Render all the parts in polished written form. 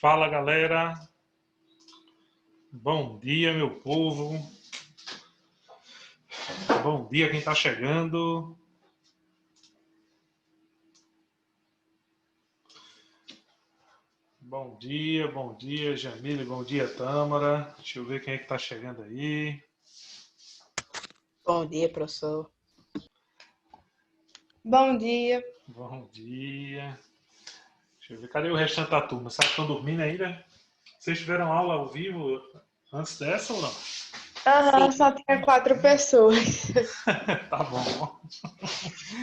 Fala, galera. Bom dia, meu povo. Bom dia quem está chegando. Bom dia, Jamile. Bom dia, Tâmara. Deixa eu ver quem é que está chegando aí. Bom dia, professor. Bom dia. Bom dia. Deixa eu ver. Cadê o restante da turma? Será que estão dormindo ainda? Vocês tiveram aula ao vivo antes dessa ou não? Aham, Sim, só tinha 4 pessoas. Tá bom.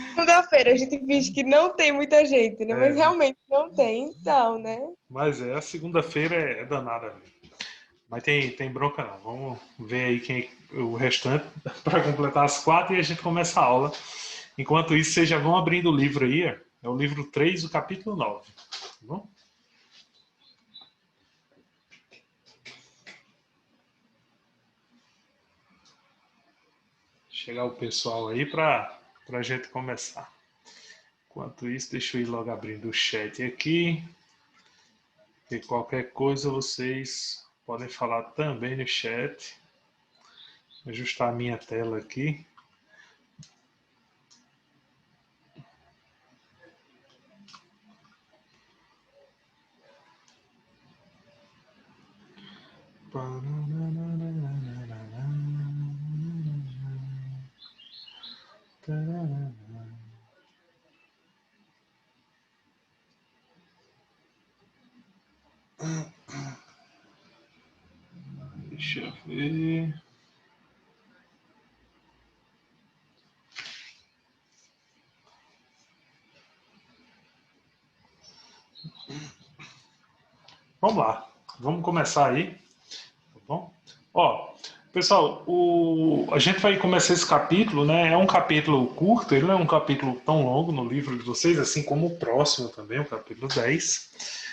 Segunda-feira a gente finge que não tem muita gente, né? Mas realmente não tem, então, né? Mas a segunda-feira é danada. Mas tem bronca não. Vamos ver aí quem o restante para completar as 4 e a gente começa a aula. Enquanto isso, vocês já vão abrindo o livro aí. É o livro 3, o capítulo 9. Tá bom? Chegar o pessoal aí para a gente começar. Enquanto isso, deixa eu ir logo abrindo o chat aqui. E qualquer coisa vocês podem falar também no chat. Vou ajustar a minha tela aqui. Deixa eu ver. Vamos lá, vamos começar aí, tá bom? Ó, pessoal, a gente vai começar esse capítulo, né? É um capítulo curto, ele não é um capítulo tão longo no livro de vocês, assim como o próximo também, o capítulo 10.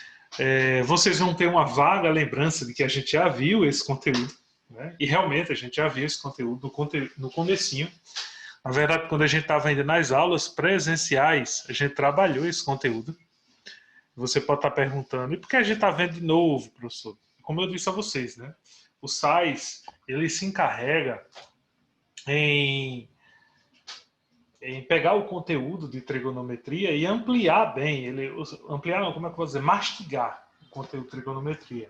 Vocês vão ter uma vaga lembrança de que a gente já viu esse conteúdo, né? E realmente a gente já viu esse conteúdo no comecinho. Na verdade, quando a gente estava ainda nas aulas presenciais, a gente trabalhou esse conteúdo. Você pode estar perguntando, e por que a gente está vendo de novo, professor? Como eu disse a vocês, né? O SAIS, ele se encarrega em, em pegar o conteúdo de trigonometria e ampliar bem, ampliar não, como é que eu vou dizer? Mastigar o conteúdo de trigonometria.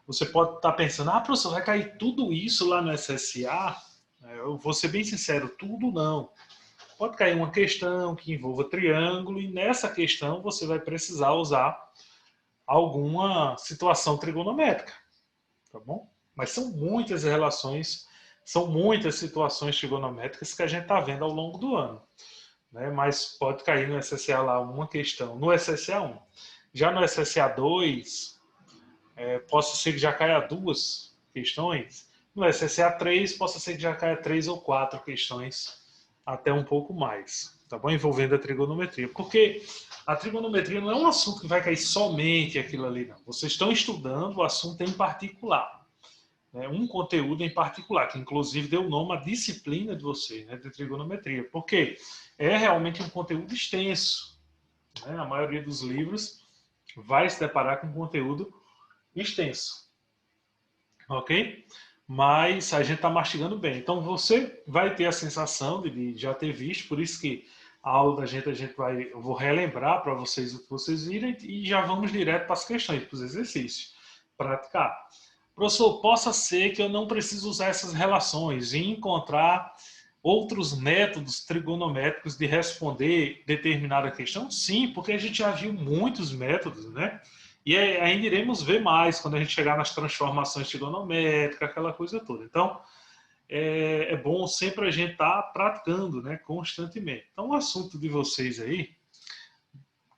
Você pode estar pensando, professor, vai cair tudo isso lá no SSA? Eu vou ser bem sincero, tudo não. Pode cair uma questão que envolva triângulo e nessa questão você vai precisar usar alguma situação trigonométrica, tá bom? Mas são muitas relações, são muitas situações trigonométricas que a gente está vendo ao longo do ano, né? Mas pode cair no SSA lá uma questão, no SSA 1. Já no SSA 2, possa ser que já caia 2 questões. No SSA 3, possa ser que já caia 3 ou 4 questões, até um pouco mais, tá bom? Envolvendo a trigonometria. Porque a trigonometria não é um assunto que vai cair somente aquilo ali, não. Vocês estão estudando o assunto em particular, né? Um conteúdo em particular, que inclusive deu nome à disciplina de vocês, né, de trigonometria. Porque é realmente um conteúdo extenso, né? A maioria dos livros vai se deparar com conteúdo extenso, ok? Mas a gente está mastigando bem. Então você vai ter a sensação de já ter visto, por isso que a aula da gente eu vou relembrar para vocês o que vocês viram e já vamos direto para as questões, para os exercícios, praticar. Professor, possa ser que eu não precise usar essas relações e encontrar outros métodos trigonométricos de responder determinada questão? Sim, porque a gente já viu muitos métodos, né? E ainda iremos ver mais quando a gente chegar nas transformações trigonométricas, aquela coisa toda. Então, é bom sempre a gente estar praticando, né, constantemente. Então, o assunto de vocês aí,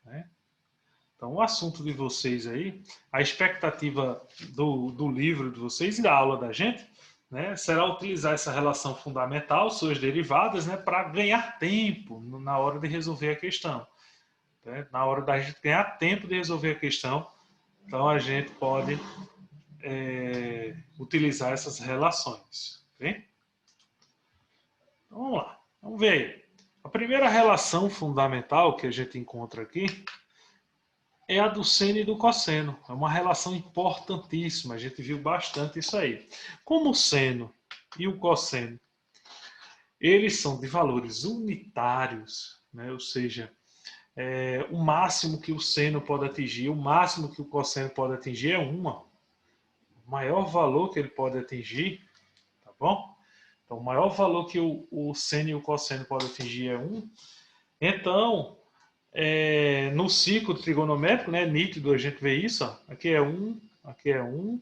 né? Então, o assunto de vocês aí, a expectativa do livro de vocês e da aula da gente, né, será utilizar essa relação fundamental, suas derivadas, né, para ganhar tempo na hora de resolver a questão. Né? Na hora da gente ganhar tempo de resolver a questão, então a gente pode utilizar essas relações. Okay? Então, vamos lá, vamos ver aí. A primeira relação fundamental que a gente encontra aqui é a do seno e do cosseno. É uma relação importantíssima. A gente viu bastante isso aí. Como o seno e o cosseno, eles são de valores unitários, né? Ou seja, o máximo que o seno pode atingir, o máximo que o cosseno pode atingir é 1. O maior valor que ele pode atingir, tá bom? Então, o maior valor que o seno e o cosseno podem atingir é 1. Então, no ciclo trigonométrico, né, nítido a gente vê isso, ó. Aqui é 1, aqui é 1,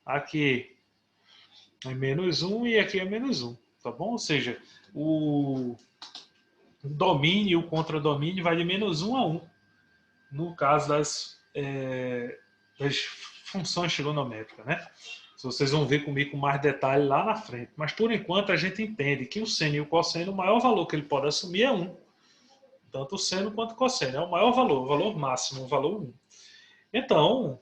aqui é menos 1 e aqui é menos 1, tá bom? Ou seja, o domínio e o contradomínio vai de menos 1 a 1, no caso das funções trigonométricas, né? Vocês vão ver comigo com mais detalhe lá na frente. Mas, por enquanto, a gente entende que o seno e o cosseno, o maior valor que ele pode assumir é 1. Tanto o seno quanto o cosseno. É o maior valor, o valor máximo, o valor 1. Então,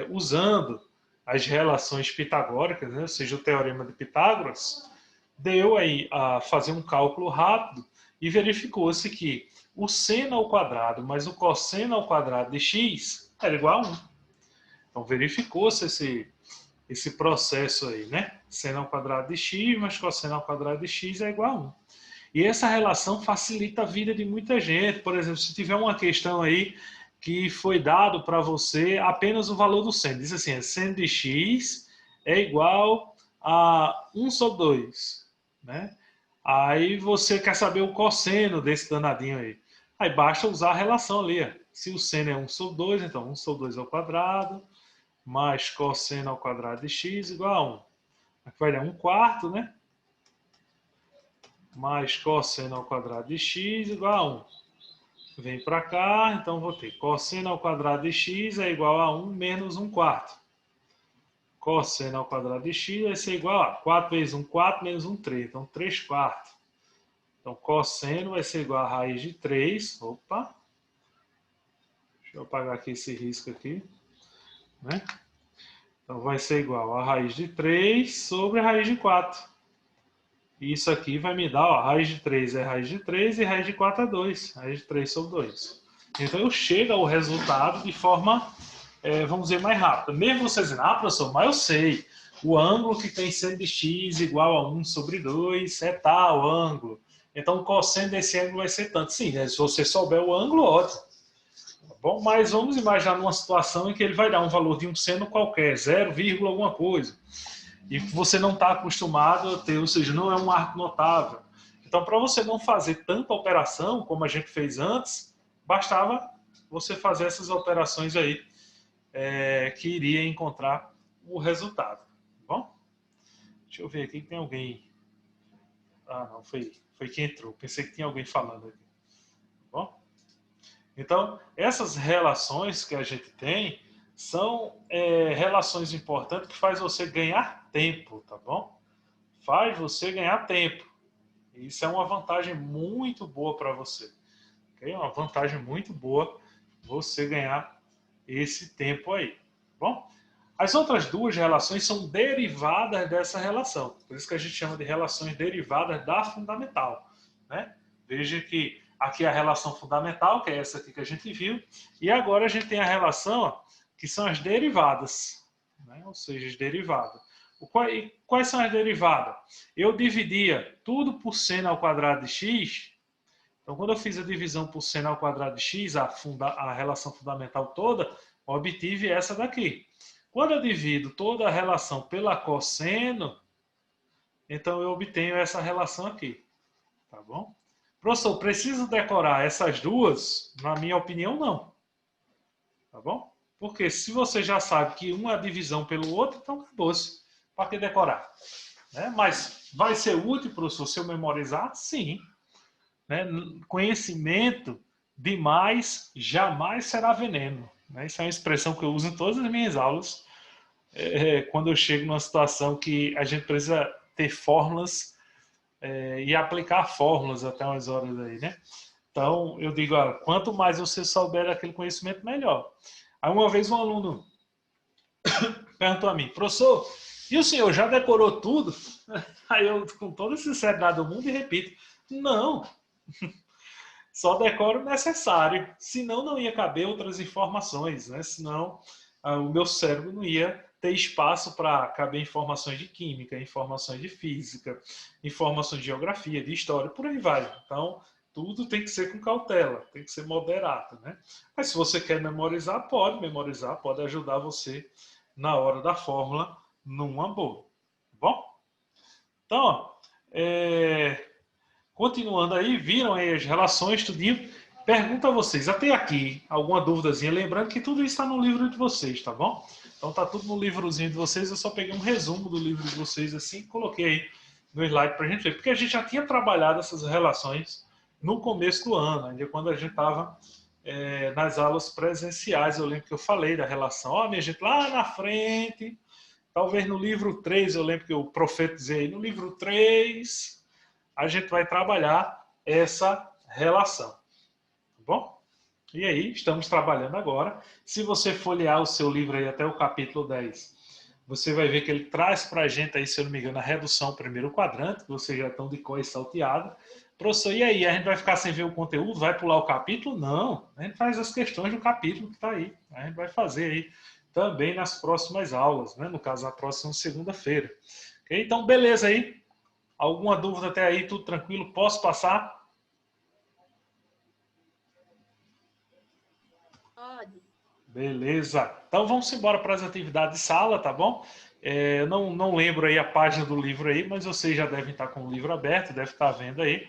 usando as relações pitagóricas, né, ou seja, o teorema de Pitágoras, deu aí a fazer um cálculo rápido e verificou-se que o seno ao quadrado mais o cosseno ao quadrado de x era igual a 1. Então, verificou-se esse processo aí, né? Seno ao quadrado de x mais cosseno ao quadrado de x é igual a 1. E essa relação facilita a vida de muita gente. Por exemplo, se tiver uma questão aí que foi dado para você apenas o valor do seno. Diz assim, seno de x é igual a 1 sobre 2. Né? Aí você quer saber o cosseno desse danadinho aí. Aí basta usar a relação ali. Ó. Se o seno é 1 sobre 2, então 1 sobre 2 ao quadrado, mais cosseno ao quadrado de x igual a 1. Aqui vai dar 1 quarto, né? Mais cosseno ao quadrado de x igual a 1. Vem para cá, então vou ter cosseno ao quadrado de x é igual a 1 menos 1 quarto. Cosseno ao quadrado de x vai ser igual a 4 vezes 1, 4 menos 1, 3. Então, 3 quartos. Então, cosseno vai ser igual a raiz de 3. Opa! Deixa eu apagar aqui esse risco aqui. Né? Então, vai ser igual a raiz de 3 sobre a raiz de 4. E isso aqui vai me dar, ó, raiz de 3 é raiz de 3 e raiz de 4 é 2. Raiz de 3 sobre 2. Então, eu chego ao resultado de forma, vamos dizer, mais rápida. Mesmo vocês dizendo, professor, mas eu sei. O ângulo que tem seno de x igual a 1 sobre 2 é tal ângulo. Então, o cosseno desse ângulo vai ser tanto. Sim, né? Se você souber o ângulo, ótimo. Tá bom? Mas vamos imaginar numa situação em que ele vai dar um valor de um seno qualquer, 0, alguma coisa. E você não está acostumado a ter, ou seja, não é um arco notável. Então, para você não fazer tanta operação como a gente fez antes, bastava você fazer essas operações aí, que iria encontrar o resultado. Tá bom? Deixa eu ver aqui que tem alguém. Ah, não, foi quem entrou. Pensei que tinha alguém falando aqui. Tá bom? Então, essas relações que a gente tem são relações importantes que faz você ganhar tempo, tá bom? Faz você ganhar tempo. Isso é uma vantagem muito boa para você. Okay? Uma vantagem muito boa você ganhar esse tempo aí. Tá bom? As outras duas relações são derivadas dessa relação. Por isso que a gente chama de relações derivadas da fundamental. Né? Veja que aqui é a relação fundamental, que é essa aqui que a gente viu, e agora a gente tem a relação, ó, que são as derivadas, né? Ou seja, as derivadas. Quais são as derivadas? Eu dividia tudo por seno ao quadrado de x. Então, quando eu fiz a divisão por seno ao quadrado de x, a relação fundamental toda, obtive essa daqui. Quando eu divido toda a relação pela cosseno, então eu obtenho essa relação aqui. Tá bom? Professor, preciso decorar essas duas? Na minha opinião, não. Tá bom? Porque se você já sabe que uma é a divisão pelo outro, então acabou-se. Para que decorar? Né? Mas vai ser útil, professor, se eu memorizar? Sim. Né? Conhecimento demais jamais será veneno. Né? Isso é uma expressão que eu uso em todas as minhas aulas. Quando eu chego numa situação que a gente precisa ter fórmulas e aplicar fórmulas até umas horas aí, né? Então, eu digo, quanto mais você souber aquele conhecimento, melhor. Aí uma vez um aluno perguntou a mim, professor, e o senhor já decorou tudo? Aí eu, com toda a sinceridade do mundo, repito, não. Só decoro o necessário. Senão não ia caber outras informações, né? Senão o meu cérebro não ia ter espaço para caber informações de química, informações de física, informações de geografia, de história, por aí vai. Então, tudo tem que ser com cautela, tem que ser moderado, né? Mas se você quer memorizar, pode ajudar você na hora da fórmula numa boa. Tá bom? Então, ó, continuando aí, viram aí as relações, tudinho. Pergunto a vocês, até aqui, alguma dúvidazinha? Lembrando que tudo isso está no livro de vocês, tá bom? Então tá tudo no livrozinho de vocês, eu só peguei um resumo do livro de vocês assim e coloquei aí no slide para a gente ver, porque a gente já tinha trabalhado essas relações no começo do ano, ainda quando a gente estava nas aulas presenciais. Eu lembro que eu falei da relação, ó, minha gente, lá na frente, talvez no livro 3, eu lembro que o profeta dizia aí, no livro 3, a gente vai trabalhar essa relação, tá bom? E aí, estamos trabalhando agora. Se você folhear o seu livro aí até o capítulo 10, você vai ver que ele traz para a gente aí, se eu não me engano, a redução primeiro quadrante, que vocês já estão de cor e salteado. Professor, e aí? A gente vai ficar sem ver o conteúdo? Vai pular o capítulo? Não. A gente faz as questões do capítulo que está aí. A gente vai fazer aí também nas próximas aulas, né? No caso, na próxima segunda-feira. Okay? Então, beleza aí? Alguma dúvida até aí? Tudo tranquilo? Posso passar? Pode. Beleza. Então vamos embora para as atividades de sala, tá bom? Não lembro aí a página do livro aí, mas vocês já devem estar com o livro aberto, deve estar vendo aí.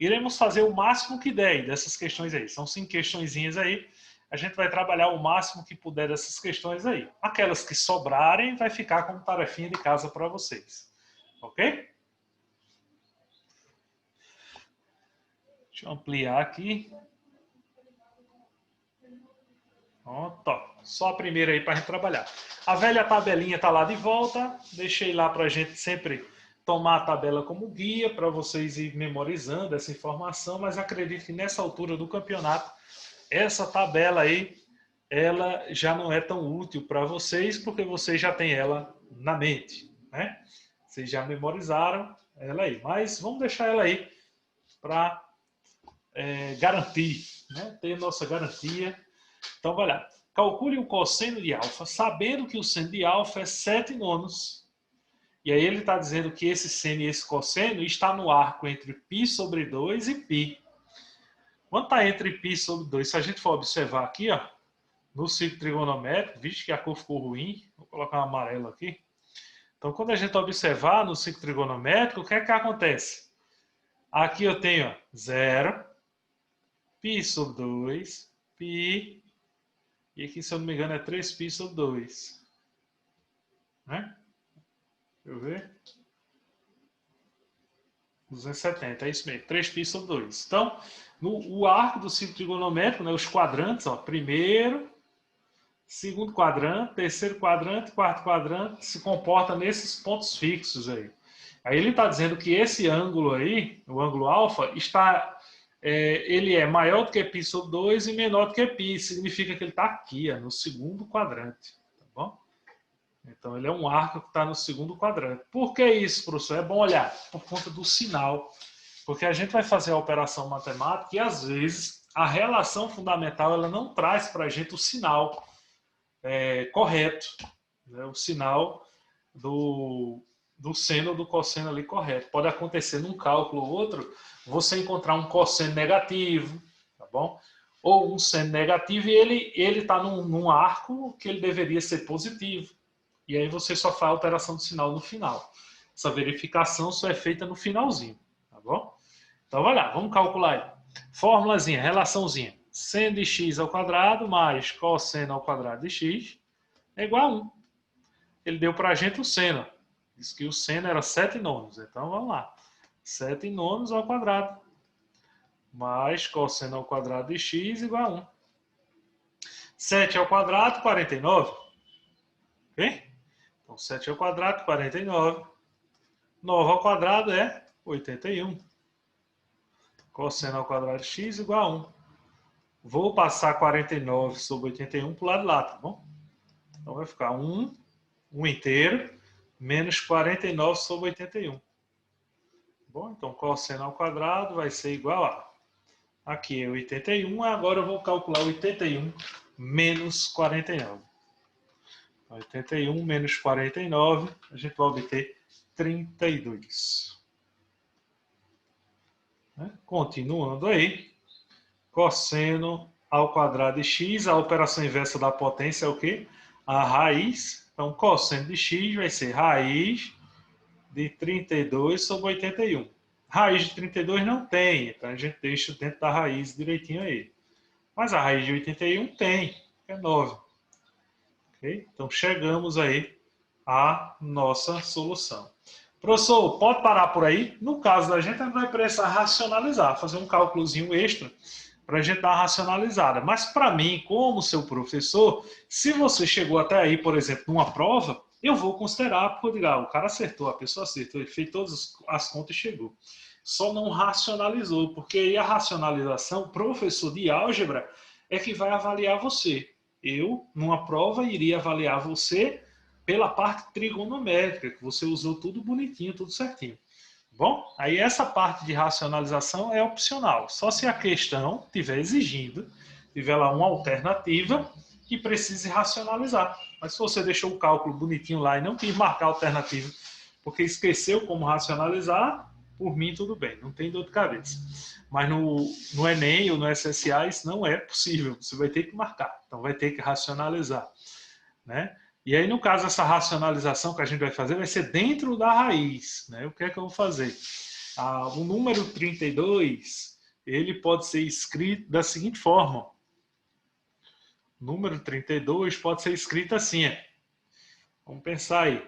Iremos fazer o máximo que der dessas questões aí. São 5 questõezinhas aí. A gente vai trabalhar o máximo que puder dessas questões aí. Aquelas que sobrarem, vai ficar como tarefinha de casa para vocês. Ok? Deixa eu ampliar aqui. Pronto, só a primeira aí para a gente trabalhar. A velha tabelinha está lá de volta. Deixei lá para a gente sempre tomar a tabela como guia para vocês ir memorizando essa informação, mas acredito que nessa altura do campeonato, essa tabela aí, ela já não é tão útil para vocês, porque vocês já têm ela na mente, né? Vocês já memorizaram ela aí, mas vamos deixar ela aí para garantir, né? Ter nossa garantia. Então, vai lá. Calcule o cosseno de alfa, sabendo que o seno de alfa é 7 nonos. E aí ele está dizendo que esse seno e esse cosseno está no arco entre π sobre 2 e π. Quando está entre π sobre 2, se a gente for observar aqui, ó, no círculo trigonométrico, vixe que a cor ficou ruim, vou colocar um amarelo aqui. Então, quando a gente observar no círculo trigonométrico, o que é que acontece? Aqui eu tenho 0, π sobre 2, π... E aqui, se eu não me engano, é 3π sobre 2. Né? Deixa eu ver. 270, é isso mesmo. 3π sobre 2. Então, o arco do círculo trigonométrico, né, os quadrantes, ó, primeiro, segundo quadrante, terceiro quadrante, quarto quadrante, se comporta nesses pontos fixos aí. Aí ele está dizendo que esse ângulo aí, o ângulo alfa, ele é maior do que π sobre 2 e menor do que π. Significa que ele está aqui, no segundo quadrante. Tá bom? Então, ele é um arco que está no segundo quadrante. Por que isso, professor? É bom olhar por conta do sinal. Porque a gente vai fazer a operação matemática e, às vezes, a relação fundamental ela não traz para a gente o sinal correto. Né? O sinal do seno ou do cosseno ali correto. Pode acontecer num cálculo ou outro, você encontrar um cosseno negativo, tá bom? Ou um seno negativo e ele está num arco que ele deveria ser positivo. E aí você só faz a alteração do sinal no final. Essa verificação só é feita no finalzinho, tá bom? Então vai lá, vamos calcular aí. Fórmulazinha, relaçãozinha. Seno de x ao quadrado mais cosseno ao quadrado de x é igual a 1. Ele deu para a gente o seno. Diz que o seno era 7 nonos. Então, vamos lá. 7 nonos ao quadrado. Mais cosseno ao quadrado de x igual a 1. 7 ao quadrado, 49. Ok? Então, 7 ao quadrado, 49. 9 ao quadrado é 81. Cosseno ao quadrado de x igual a 1. Vou passar 49 sobre 81 para o lado de lá, tá bom? Então, vai ficar 1 inteiro, menos 49 sobre 81. Bom, então cosseno ao quadrado vai ser igual Aqui é 81, agora eu vou calcular 81 menos 49. 81 menos 49, a gente vai obter 32. Continuando aí, cosseno ao quadrado de x, a operação inversa da potência é o quê? A raiz. Então, cosseno de x vai ser raiz de 32 sobre 81. Raiz de 32 não tem, então a gente deixa dentro da raiz direitinho aí. Mas a raiz de 81 tem, que é 9. Okay? Então, chegamos aí à nossa solução. Professor, pode parar por aí? No caso da gente, a gente vai precisar racionalizar, fazer um cálculozinho extra para a gente dar uma racionalizada. Mas para mim, como seu professor, se você chegou até aí, por exemplo, numa prova, eu vou considerar, porque eu digo, o cara acertou, a pessoa acertou, ele fez todas as contas e chegou. Só não racionalizou, porque aí a racionalização, o professor de álgebra é que vai avaliar você. Eu, numa prova, iria avaliar você pela parte trigonométrica, que você usou tudo bonitinho, tudo certinho. Bom, aí essa parte de racionalização é opcional. Só se a questão estiver exigindo, tiver lá uma alternativa que precise racionalizar. Mas se você deixou o cálculo bonitinho lá e não quis marcar a alternativa porque esqueceu como racionalizar, por mim tudo bem, não tem dor de cabeça. Mas no Enem ou no SSA isso não é possível, você vai ter que marcar, então vai ter que racionalizar, né? E aí, no caso, essa racionalização que a gente vai fazer vai ser dentro da raiz, né? O que é que eu vou fazer? O número 32, ele pode ser escrito da seguinte forma. O número 32 pode ser escrito assim, Vamos pensar aí.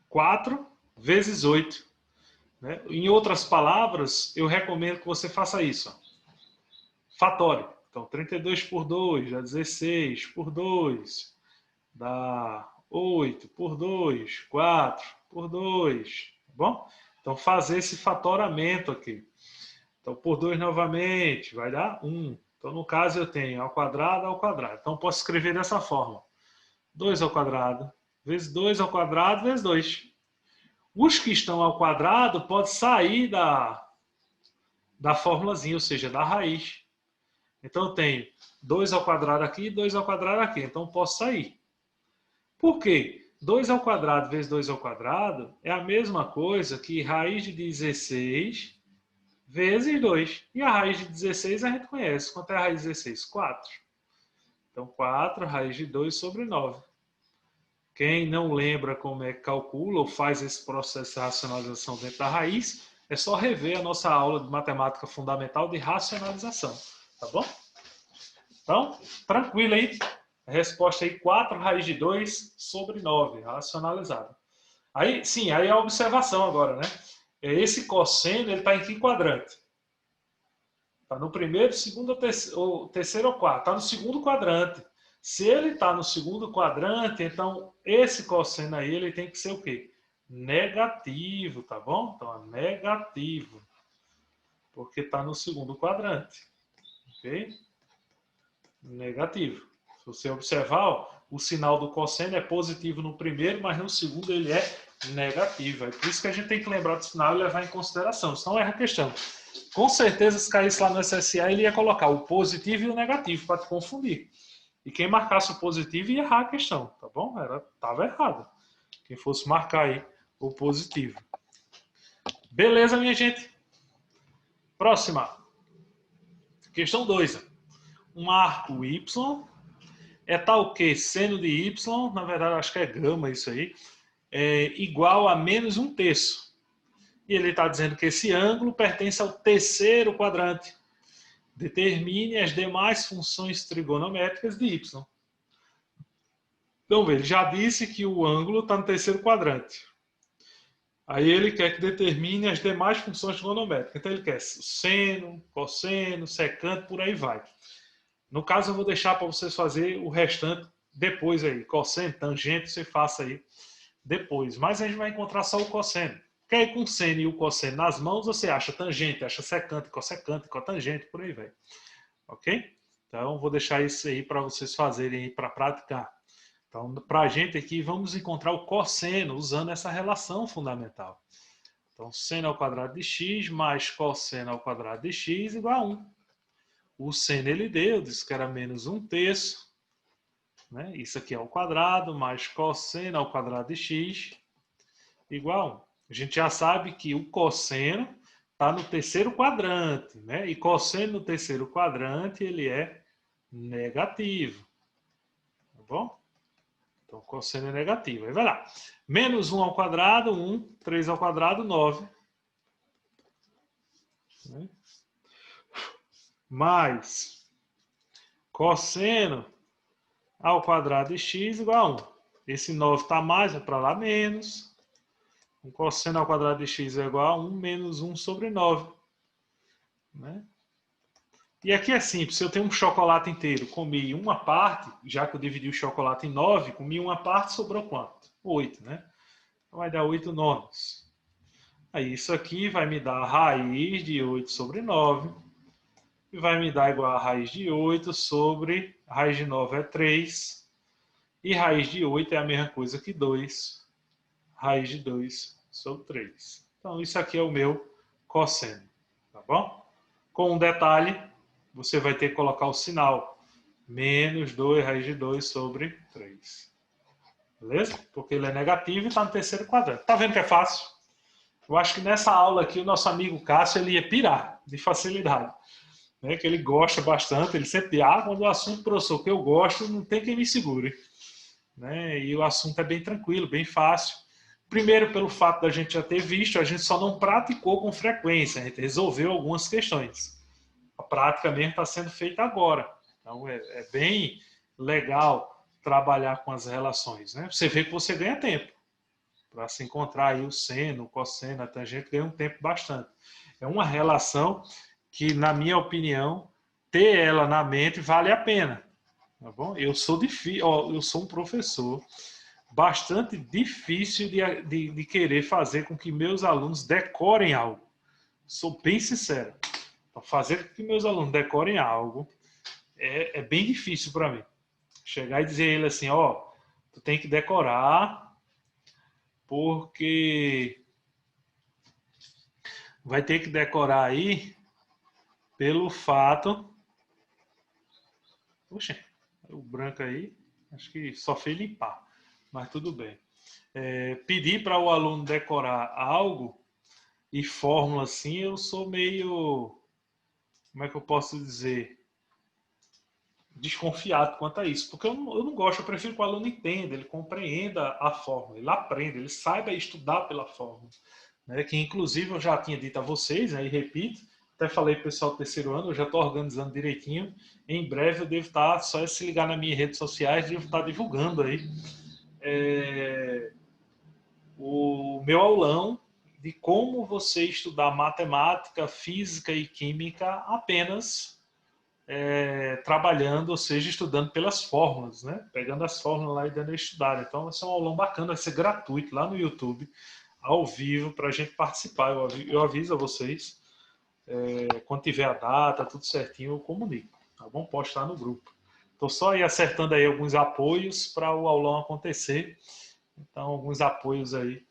4 vezes 8. Né? Em outras palavras, eu recomendo que você faça isso. Fatório. Então, 32 por 2 dá 16, por 2 dá 8, por 2, 4, por 2, tá bom? Então, fazer esse fatoramento aqui. Então, por 2 novamente, vai dar 1. Então, no caso, eu tenho ao quadrado. Então, posso escrever dessa forma. 2 ao quadrado, vezes 2 ao quadrado, vezes 2. Os que estão ao quadrado podem sair da formulazinha, ou seja, da raiz. Então, eu tenho 2 ao quadrado aqui e 2 ao quadrado aqui. Então, posso sair. Por quê? 2 ao quadrado vezes 2 ao quadrado é a mesma coisa que raiz de 16 vezes 2. E a raiz de 16 a gente conhece. Quanto é a raiz de 16? 4. Então, 4 raiz de 2 sobre 9. Quem não lembra como é que calcula ou faz esse processo de racionalização dentro da raiz, é só rever a nossa aula de matemática fundamental de racionalização. Tá bom? Então, tranquilo aí. A resposta aí, 4 raiz de 2 sobre 9, racionalizado. Aí, sim, aí é a observação agora, né? Esse cosseno, ele está em que quadrante? Está no primeiro, segundo, ou terceiro ou quarto. Está no segundo quadrante. Se ele está no segundo quadrante, então esse cosseno aí, ele tem que ser o quê? Negativo, tá bom? Então, é negativo. Porque está no segundo quadrante. Ok? Negativo. Se você observar, o sinal do cosseno é positivo no primeiro, mas no segundo ele é negativo. É por isso que a gente tem que lembrar do sinal e levar em consideração. Senão erra a questão. Com certeza, se caísse lá no SSA, ele ia colocar o positivo e o negativo para te confundir. E quem marcasse o positivo ia errar a questão, tá bom? Estava errado. Quem fosse marcar aí o positivo. Beleza, minha gente? Próxima. Questão 2. Um arco Y é tal que seno de Y, na verdade acho que é gama isso aí, é igual a menos 1/3. E ele está dizendo que esse ângulo pertence ao terceiro quadrante. Determine as demais funções trigonométricas de Y. Então, ele já disse que o ângulo está no terceiro quadrante. Aí ele quer que determine as demais funções trigonométricas. Então, ele quer seno, cosseno, secante, por aí vai. No caso, eu vou deixar para vocês fazer o restante depois aí. Cosseno, tangente, você faça aí depois. Mas a gente vai encontrar só o cosseno. Porque aí com o seno e o cosseno nas mãos, você acha tangente, acha secante, cotangente, por aí vai. Ok? Então, vou deixar isso aí para vocês fazerem aí para praticar. Então, para a gente aqui, vamos encontrar o cosseno usando essa relação fundamental. Então, seno ao quadrado de x mais cosseno ao quadrado de x igual a 1. O seno ele deu, disse que era menos 1/3. Né? Isso aqui é ao quadrado, mais cosseno ao quadrado de x igual a 1. A gente já sabe que o cosseno está no terceiro quadrante, né? E cosseno no terceiro quadrante, ele é negativo. Tá bom? Então, cosseno é negativo. Aí vai lá. Menos 1 ao quadrado, 1. 3 ao quadrado, 9. Né? Mais cosseno ao quadrado de x igual a 1. Esse 9 está mais, vai para lá menos. O cosseno ao quadrado de x é igual a 1 menos 1 sobre 9. Né? E aqui é simples, se eu tenho um chocolate inteiro, comi uma parte, já que eu dividi o chocolate em 9, comi uma parte, sobrou quanto? 8, né? Então vai dar 8 nonos. Aí isso aqui vai me dar a raiz de 8 sobre 9. E vai me dar igual a raiz de 8 sobre... A raiz de 9 é 3. E raiz de 8 é a mesma coisa que 2. Raiz de 2 sobre 3. Então isso aqui é o meu cosseno. Tá bom? Com um detalhe, você vai ter que colocar o sinal. Menos 2 raiz de 2 sobre 3. Beleza? Porque ele é negativo e está no terceiro quadrante. Tá vendo que é fácil? Eu acho que nessa aula aqui o nosso amigo Cássio ele ia pirar de facilidade. Né? Que ele gosta bastante. Ele sempre diz, quando o assunto, professor, que eu gosto, não tem quem me segure. Né? E o assunto é bem tranquilo, bem fácil. Primeiro, pelo fato da gente já ter visto, a gente só não praticou com frequência. A gente resolveu algumas questões. A prática mesmo está sendo feita agora. Então, é bem legal trabalhar com as relações. Né? Você vê que você ganha tempo. Para se encontrar aí o seno, o cosseno, a tangente, ganha um tempo bastante. É uma relação que, na minha opinião, ter ela na mente vale a pena. Tá bom? Eu sou um professor bastante difícil de querer fazer com que meus alunos decorem algo. Sou bem sincero. Fazer com que meus alunos decorem algo é bem difícil para mim. Chegar e dizer a ele assim, tu tem que decorar porque vai ter que decorar aí pelo fato... Puxa, o branco aí, acho que só fez limpar, mas tudo bem. Pedir para o aluno decorar algo e fórmula assim, eu sou meio... Como é que eu posso dizer? Desconfiado quanto a isso, porque eu não gosto, eu prefiro que o aluno entenda, ele compreenda a fórmula, ele aprenda, ele saiba estudar pela fórmula. Né? Que inclusive eu já tinha dito a vocês, né, e repito, até falei para o pessoal do terceiro ano, eu já estou organizando direitinho, em breve eu devo estar, só se ligar nas minhas redes sociais, devo estar divulgando aí o meu aulão de como você estudar matemática, física e química apenas trabalhando, ou seja, estudando pelas fórmulas, né? Pegando as fórmulas lá e dando a estudar. Então, vai ser um aulão bacana, vai ser gratuito lá no YouTube, ao vivo, para a gente participar. Eu aviso a vocês, quando tiver a data, tudo certinho, eu comunico. Tá bom? Postar no grupo. Estou só aí acertando aí alguns apoios para o aulão acontecer. Então, alguns apoios aí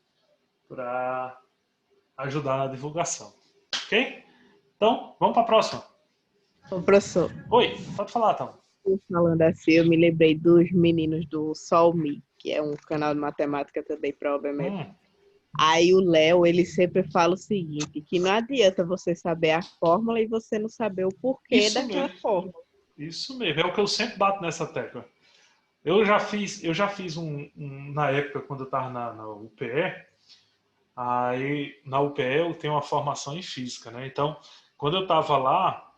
para ajudar na divulgação. Ok? Então, vamos para a próxima. Ô, professor, Oi, pode falar, Tom. falando assim, eu me lembrei dos meninos do Solme, que é um canal de matemática também, provavelmente. Aí o Léo, ele sempre fala o seguinte, que não adianta você saber a fórmula e você não saber o porquê Isso daquela mesmo. fórmula. Isso mesmo, é o que eu sempre bato nessa tecla. Eu já fiz na época, quando eu estava na UPE, aí na UPE eu tenho uma formação em física, né? Então, quando eu estava lá,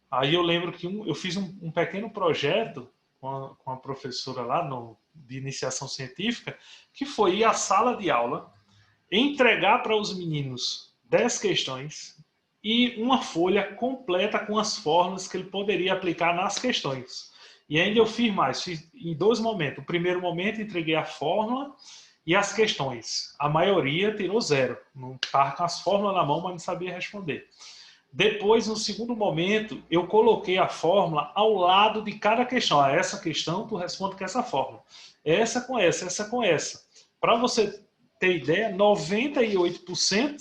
aí eu lembro que eu fiz um pequeno projeto com a professora lá de iniciação científica, que foi ir à sala de aula, entregar para os meninos 10 questões e uma folha completa com as fórmulas que ele poderia aplicar nas questões. E ainda eu fiz mais, fiz em 2 momentos. O primeiro momento entreguei a fórmula e as questões. A maioria tirou 0. Não estava com as fórmulas na mão, mas não sabia responder. Depois, no segundo momento, eu coloquei a fórmula ao lado de cada questão. Essa questão tu responde com essa fórmula. Essa com essa com essa. Para você ter ideia, 98%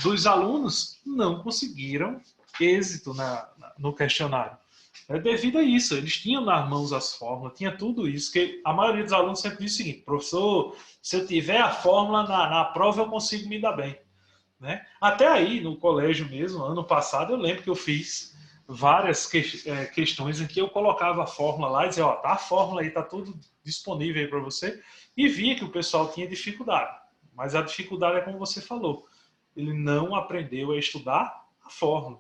dos alunos não conseguiram êxito no questionário. É devido a isso, eles tinham nas mãos as fórmulas, tinha tudo isso, que a maioria dos alunos sempre diz o seguinte: professor, se eu tiver a fórmula na prova eu consigo me dar bem. Né? Até aí, no colégio mesmo, ano passado, eu lembro que eu fiz várias questões em que eu colocava a fórmula lá e dizia, ó, tá a fórmula aí, tá tudo disponível aí para você, e via que o pessoal tinha dificuldade. Mas a dificuldade é como você falou, ele não aprendeu a estudar a fórmula.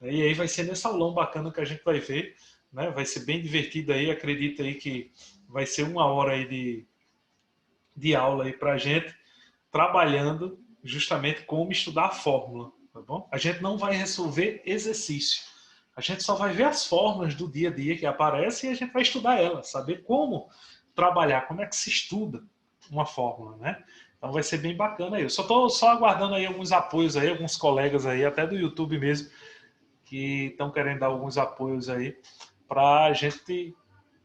E aí vai ser nesse aulão bacana que a gente vai ver, né? Vai ser bem divertido aí, acredito aí que vai ser 1 hora aí de aula aí pra gente, trabalhando justamente como estudar a fórmula, tá bom? A gente não vai resolver exercício, a gente só vai ver as fórmulas do dia a dia que aparecem e a gente vai estudar elas, saber como trabalhar, como é que se estuda uma fórmula, né? Então vai ser bem bacana aí. Eu só estou aguardando aí alguns apoios aí, alguns colegas aí, até do YouTube mesmo, que estão querendo dar alguns apoios aí para a gente,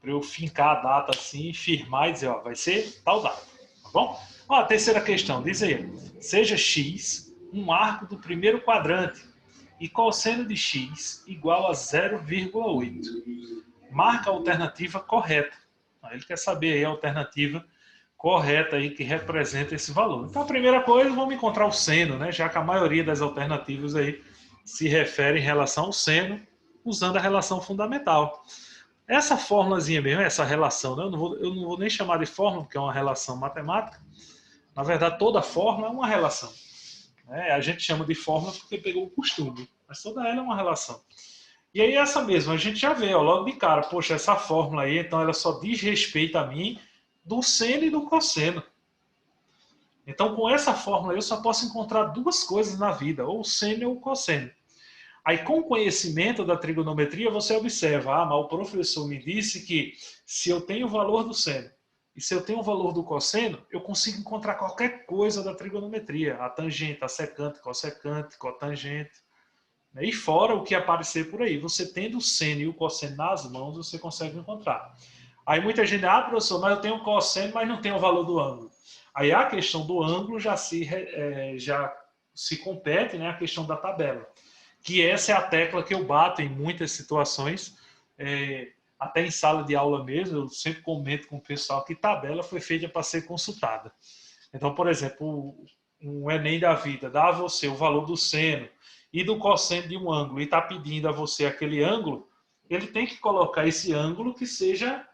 para eu fincar a data assim, firmar e dizer, ó, vai ser tal data, tá bom? Ó, a terceira questão, diz aí, seja x um arco do primeiro quadrante e cosseno de x igual a 0,8. Marca a alternativa correta. Ele quer saber aí a alternativa correta aí que representa esse valor. Então, a primeira coisa, vamos encontrar o seno, né? Já que a maioria das alternativas aí se refere em relação ao seno, usando a relação fundamental. Essa formulazinha mesmo, essa relação, né? Eu não vou nem chamar de fórmula, porque é uma relação matemática. Na verdade, toda fórmula é uma relação. Né? A gente chama de fórmula porque pegou o costume, mas toda ela é uma relação. E aí essa mesma, a gente já vê, ó, logo de cara, poxa, essa fórmula aí, então ela só diz respeito a mim do seno e do cosseno. Então, com essa fórmula eu só posso encontrar duas coisas na vida, ou o seno ou o cosseno. Aí, com o conhecimento da trigonometria, você observa, mas o professor me disse que se eu tenho o valor do seno e se eu tenho o valor do cosseno, eu consigo encontrar qualquer coisa da trigonometria, a tangente, a secante, cossecante, cotangente, e fora o que aparecer por aí. Você tendo o seno e o cosseno nas mãos, você consegue encontrar. Aí muita gente, professor, mas eu tenho o cosseno, mas não tenho o valor do ângulo. Aí a questão do ângulo já se compete, né, a questão da tabela. Que essa é a tecla que eu bato em muitas situações, até em sala de aula mesmo, eu sempre comento com o pessoal que tabela foi feita para ser consultada. Então, por exemplo, um Enem da vida dá a você o valor do seno e do cosseno de um ângulo e está pedindo a você aquele ângulo, ele tem que colocar esse ângulo que seja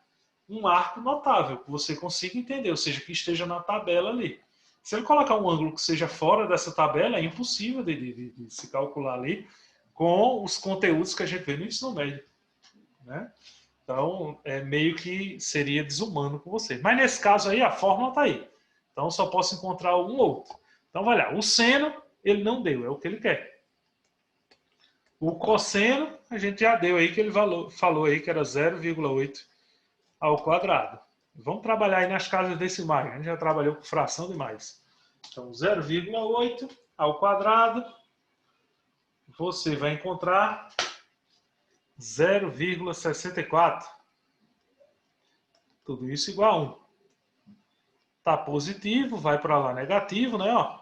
um arco notável, que você consiga entender, ou seja, que esteja na tabela ali. Se ele colocar um ângulo que seja fora dessa tabela, é impossível de se calcular ali com os conteúdos que a gente vê no ensino médio. Né? Então, meio que seria desumano com você. Mas nesse caso aí, a fórmula está aí. Então, só posso encontrar um ou outro. Então, vai lá. O seno, ele não deu, é o que ele quer. O cosseno, a gente já deu aí, que ele falou aí que era 0,8 ao quadrado. Vamos trabalhar aí nas casas decimais. A gente já trabalhou com fração demais. Então, 0,8 ao quadrado, você vai encontrar 0,64. Tudo isso igual a 1. Está positivo, vai para lá negativo, né? Ó.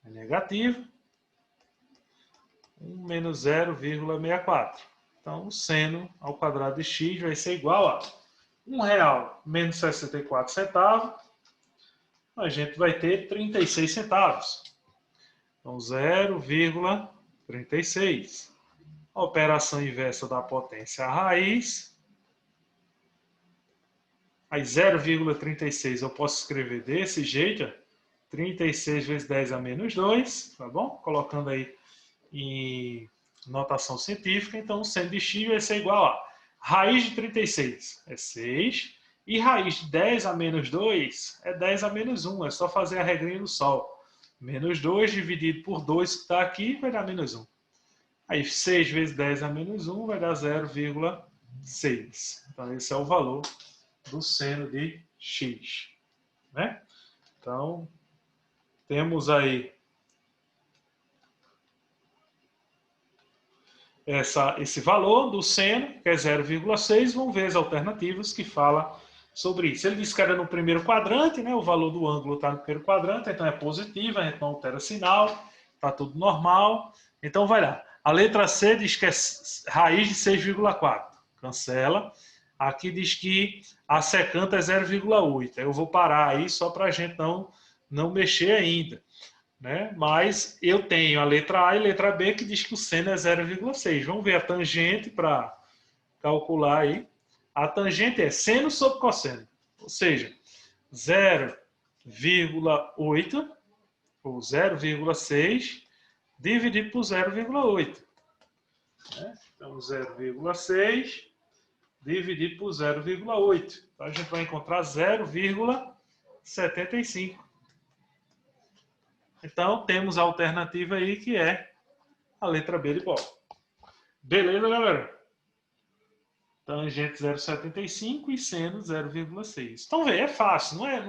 É negativo. 1 menos 0,64. Então, o seno ao quadrado de x vai ser igual a R$1 menos 64 centavos. A gente vai ter 36 centavos. Então, 0,36. A operação inversa da potência à raiz. Aí 0,36 eu posso escrever desse jeito. 36 vezes 10 a menos 2. Tá bom? Colocando aí em notação científica. Então, o seno de x vai ser igual a raiz de 36 é 6. E raiz de 10 a menos 2 é 10 a menos 1. É só fazer a regrinha do sol. Menos 2 dividido por 2 que está aqui vai dar menos 1. Aí 6 vezes 10 a menos 1 vai dar 0,6. Então esse é o valor do seno de x. Né? Então temos aí esse valor do seno, que é 0,6. Vamos ver as alternativas que falam sobre isso. Ele disse que era no primeiro quadrante, né? O valor do ângulo está no primeiro quadrante, então é positivo, a gente não altera sinal. Tá tudo normal. Então vai lá. A letra C diz que é raiz de 6,4. Cancela. Aqui diz que a secante é 0,8. Eu vou parar aí só para a gente não mexer ainda. Né? Mas eu tenho a letra A e a letra B que diz que o seno é 0,6. Vamos ver a tangente para calcular aí. A tangente é seno sobre cosseno. Ou seja, 0,8 ou 0,6 dividido por 0,8. Né? Então, 0,6 dividido por 0,8. Então, a gente vai encontrar 0,75. Então, temos a alternativa aí, que é a letra B de bola. Beleza, galera? Tangente 0,75 e seno 0,6. Então, vê, é fácil. Não é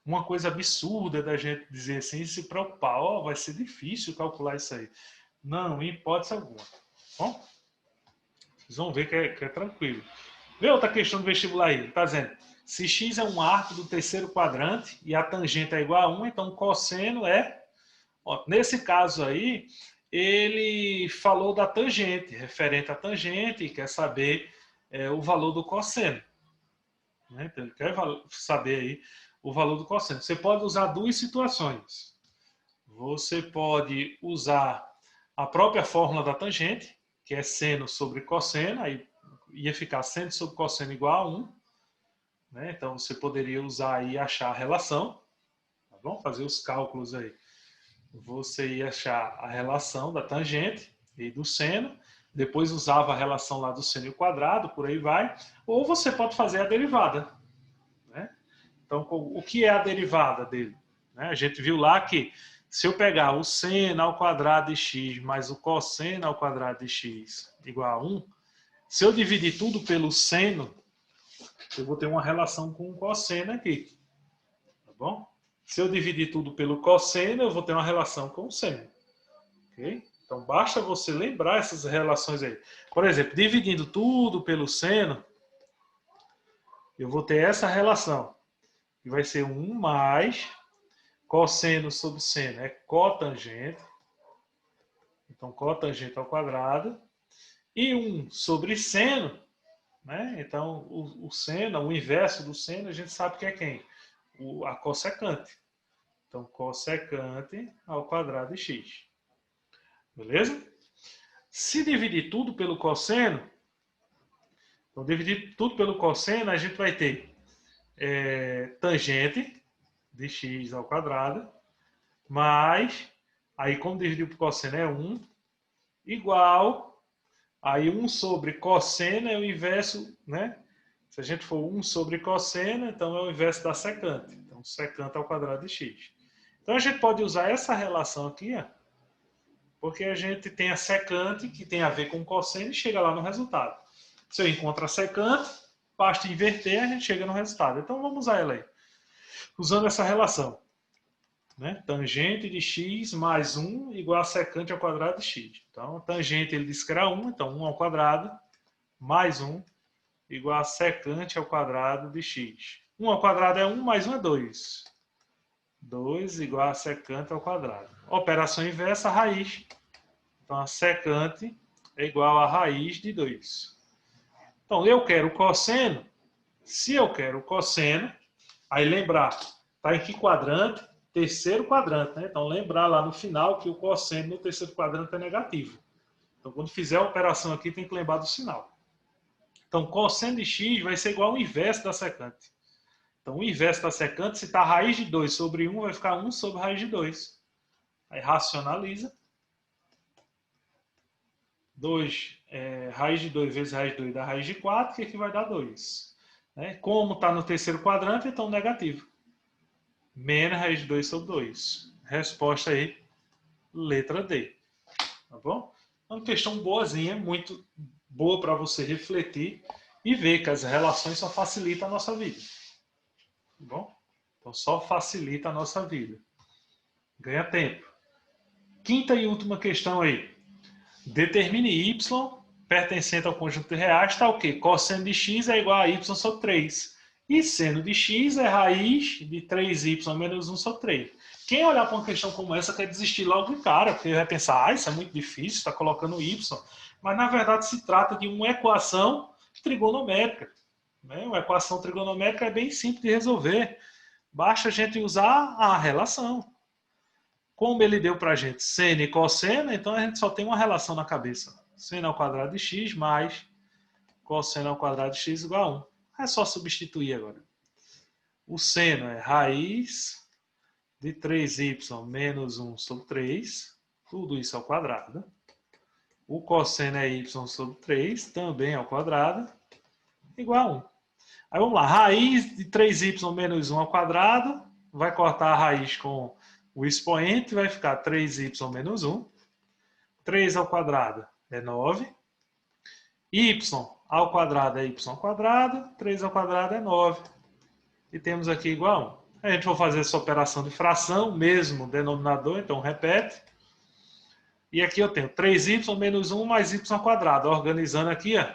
uma coisa absurda da gente dizer assim, se preocupar. Ó, vai ser difícil calcular isso aí. Não, em hipótese alguma. Bom, vocês vão ver que é tranquilo. Vê outra questão do vestibular aí. Está dizendo, se x é um arco do terceiro quadrante e a tangente é igual a 1, então o cosseno é... Ó, nesse caso aí, ele falou da tangente, referente à tangente, e quer saber o valor do cosseno. Né? Então, ele quer saber aí o valor do cosseno. Você pode usar duas situações. Você pode usar a própria fórmula da tangente, que é seno sobre cosseno, aí ia ficar seno sobre cosseno igual a 1. Né? Então, você poderia usar aí e achar a relação. Tá bom? Fazer os cálculos aí. Você ia achar a relação da tangente e do seno, depois usava a relação lá do seno e o quadrado, por aí vai, ou você pode fazer a derivada. Né? Então, o que é a derivada dele? Né? A gente viu lá que se eu pegar o seno ao quadrado de x mais o cosseno ao quadrado de x igual a 1, se eu dividir tudo pelo seno, eu vou ter uma relação com o cosseno aqui. Tá bom? Se eu dividir tudo pelo cosseno, eu vou ter uma relação com o seno. Ok? Então, basta você lembrar essas relações aí. Por exemplo, dividindo tudo pelo seno, eu vou ter essa relação. Que vai ser 1 mais cosseno sobre seno é cotangente. Então, cotangente ao quadrado. E 1 sobre seno, né? Então, o seno, o inverso do seno, a gente sabe que é quem? A cossecante. Então, cossecante ao quadrado de x. Beleza? Se dividir tudo pelo cosseno, então dividir tudo pelo cosseno, a gente vai ter tangente de x ao quadrado, mais, aí como dividir por cosseno é 1, igual, aí 1 sobre cosseno é o inverso, né? Se a gente for 1 sobre cosseno, então é o inverso da secante. Então, secante ao quadrado de x. Então, a gente pode usar essa relação aqui, ó, porque a gente tem a secante, que tem a ver com cosseno, e chega lá no resultado. Se eu encontro a secante, basta inverter, a gente chega no resultado. Então, vamos usar ela aí. Usando essa relação. Né? Tangente de x mais 1 igual a secante ao quadrado de x. Então, a tangente ele disse que era 1, então 1 ao quadrado, mais 1, igual a secante ao quadrado de x. 1 ao quadrado é 1, mais 1 é 2. 2 igual a secante ao quadrado. Operação inversa, raiz. Então, a secante é igual a raiz de 2. Então, eu quero o cosseno. Se eu quero o cosseno, aí lembrar, está em que quadrante? Terceiro quadrante, né? Então, lembrar lá no final que o cosseno no terceiro quadrante é negativo. Então, quando fizer a operação aqui, tem que lembrar do sinal. Então, cosseno de x vai ser igual ao inverso da secante. Então, o inverso da secante, se está raiz de 2 sobre 1, vai ficar 1 sobre raiz de 2. Aí, racionaliza. 2, raiz de 2 vezes raiz de 2 dá raiz de 4, que aqui vai dar 2. Né? Como está no terceiro quadrante, então negativo. Menos raiz de 2 sobre 2. Resposta aí, letra D. Tá bom? É uma questão boazinha, muito boa para você refletir e ver que as relações só facilitam a nossa vida. Tá bom? Então, só facilita a nossa vida. Ganha tempo. Quinta e última questão aí. Determine y pertencente ao conjunto de reais, está o quê? Cosseno de x é igual a y sobre 3. E seno de x é raiz de 3y menos 1 sobre 3. Quem olhar para uma questão como essa quer desistir logo de cara, porque vai pensar, isso é muito difícil, está colocando y. Mas, na verdade, se trata de uma equação trigonométrica. Né? Uma equação trigonométrica é bem simples de resolver. Basta a gente usar a relação. Como ele deu para a gente seno e cosseno, então a gente só tem uma relação na cabeça. Seno ao quadrado de x mais cosseno ao quadrado de x igual a 1. É só substituir agora. O seno é raiz de 3y menos 1 sobre 3. Tudo isso ao quadrado. O cosseno é y sobre 3, também ao quadrado, igual a 1. Aí vamos lá. Raiz de 3y menos 1 ao quadrado. Vai cortar a raiz com o expoente. Vai ficar 3y menos 1. 3 ao quadrado é 9. Y ao quadrado é y ao quadrado, 3 ao quadrado é 9. E temos aqui igual a 1. A gente vai fazer essa operação de fração, mesmo denominador, então repete. E aqui eu tenho 3y menos 1 mais y ao quadrado. Organizando aqui, ó,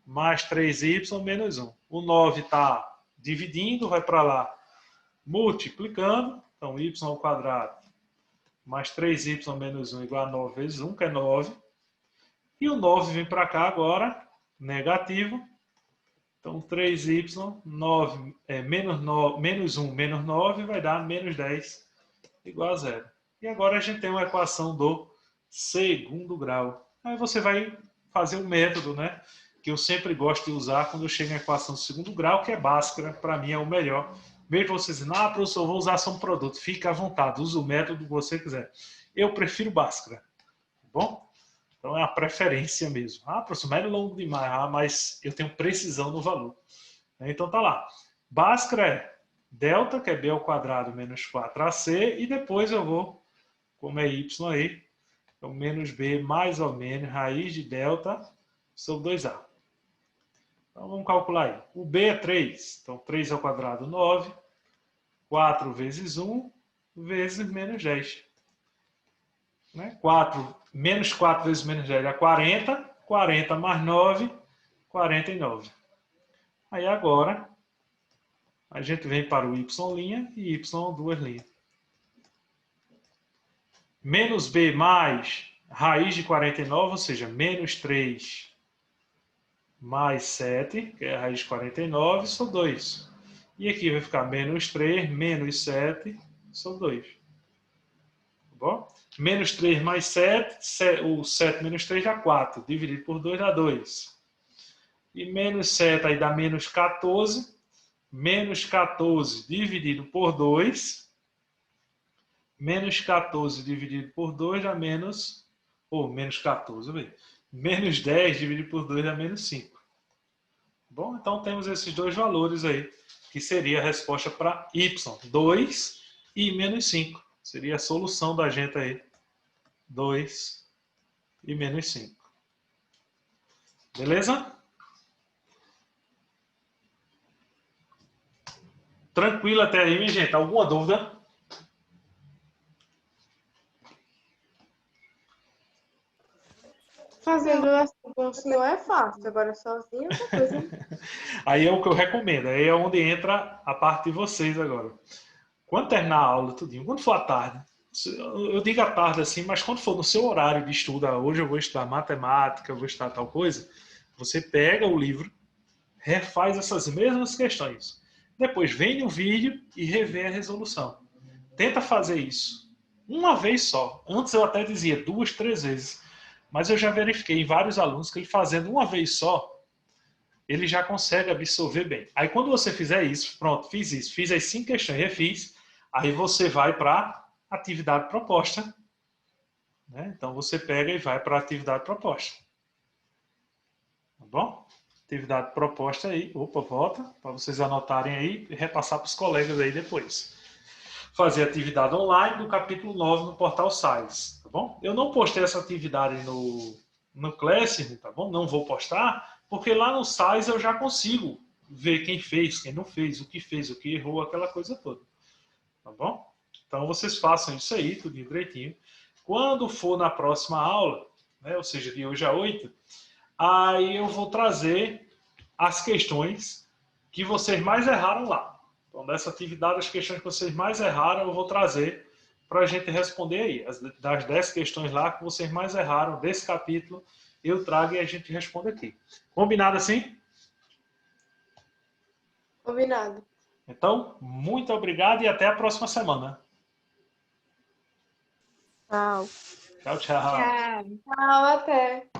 mais 3y menos 1. O 9 está dividindo, vai para lá multiplicando. Então, y ao quadrado mais 3y menos 1 igual a 9 vezes 1, que é 9. E o 9 vem para cá agora, negativo. Então, 3y, 9, menos 1 menos 9 vai dar menos 10 igual a 0. E agora a gente tem uma equação do segundo grau. Aí você vai fazer um método, né, que eu sempre gosto de usar quando eu chego em equação do segundo grau, que é Bhaskara. Para mim é o melhor. Mesmo você dizendo, professor, vou usar só um produto. Fique à vontade, use o método que você quiser. Eu prefiro Bhaskara. Tá bom? Então é a preferência mesmo. Professor, mas é longo demais. Mas eu tenho precisão no valor. Então tá lá. Bhaskara é delta, que é b ao quadrado menos 4ac. E depois eu vou, como é y aí, então menos b mais ou menos raiz de delta sobre 2a. Então vamos calcular aí. O b é 3. Então 3 ao quadrado, 9. 4 vezes 1 vezes menos 10. Né? Menos 4 vezes menos 10 é 40. 40 mais 9, 49. Aí agora, a gente vem para o y' e y duas linhas. Menos b mais raiz de 49, ou seja, menos 3 mais 7, que é a raiz de 49, sobre 2. E aqui vai ficar menos 3, menos 7, sobre 2. Tá bom? Menos 3 mais 7, o 7 menos 3 dá 4. Dividido por 2 dá 2. E menos 7 aí dá menos 14. Menos 14 dividido por 2. Menos 14 dividido por 2 dá menos... menos 14, menos 10 dividido por 2 dá menos 5. Bom, então temos esses dois valores aí, que seria a resposta para y, 2 e menos 5. Seria a solução da gente aí, 2 e menos 5. Beleza? Tranquilo até aí, minha gente? Alguma dúvida? Fazendo assim com o senhor é fácil, agora sozinho é outra coisa. Aí é o que eu recomendo, aí é onde entra a parte de vocês agora. Quando terminar a aula, tudinho, quando for à tarde, eu digo à tarde assim, mas quando for no seu horário de estudo, hoje eu vou estudar matemática, eu vou estudar tal coisa, você pega o livro, refaz essas mesmas questões. Depois vem no vídeo e revê a resolução. Tenta fazer isso uma vez só. Antes eu até dizia 2, 3 vezes. Mas eu já verifiquei em vários alunos que ele fazendo uma vez só, ele já consegue absorver bem. Aí quando você fizer isso, pronto, fiz isso, fiz as 5 questões, refiz, aí você vai para a atividade proposta. Né? Então você pega e vai para a atividade proposta. Tá bom? Atividade proposta aí, volta, para vocês anotarem aí e repassar para os colegas aí depois. Fazer atividade online do capítulo 9 no portal SAIS, tá bom? Eu não postei essa atividade no Classroom, tá bom? Não vou postar, porque lá no SAIS eu já consigo ver quem fez, quem não fez, o que errou, aquela coisa toda, tá bom? Então vocês façam isso aí, tudo direitinho. Quando for na próxima aula, né, ou seja, de hoje a 8, aí eu vou trazer as questões que vocês mais erraram lá. Então, dessa atividade, as questões que vocês mais erraram, eu vou trazer para a gente responder aí. Das 10 questões lá que vocês mais erraram desse capítulo, eu trago e a gente responde aqui. Combinado assim? Combinado. Então, muito obrigado e até a próxima semana. Tchau. Tchau, tchau. Tchau. Tchau, até.